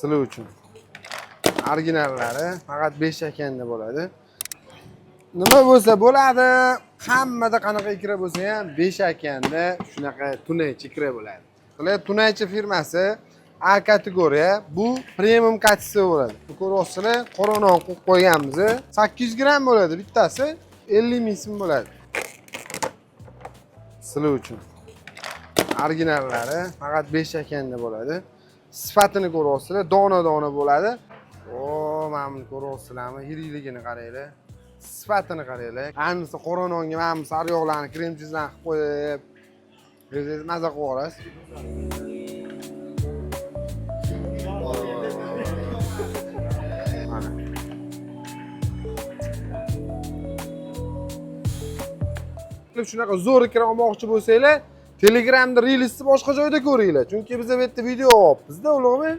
Sizlar uchun. Originallari faqat 5 ekanda bo'ladi. Nima bo'lsa bo'ladi. Hammada qanaqa ikra bo'lsa ham 5 ekanda shunaqa tunaychi ikra bo'ladi. Bular tunaychi firmasi A kategoriya, bu premium kategoriya bo'ladi. Bu ko'ryapsizlar, qoronon qo'yib qo'yganmiz. 800 gram bo'ladi bittasi, 50 ming so'm bo'ladi. Sizlar uchun. Originallari faqat 5 ekanda bo'ladi. Sifatini ko'ryapsizlar, dona-dona bo'ladi. Mana buni ko'ryapsizlarmi? Yiriligini qaranglar. Sifatini qaranglar. Ayniqsa qorononga mana bu sariyog'larni, krem chizlarni qilib qo'yib, o'zingiz maza qilib olasiz. Shunaqa zo'r ikra olmoqchi bo'lsanglar, Telegramda Reels'ni boshqa joyda ko'ringlar. Chunki biz bu yerda video olyapmiz-da, ulug'mi?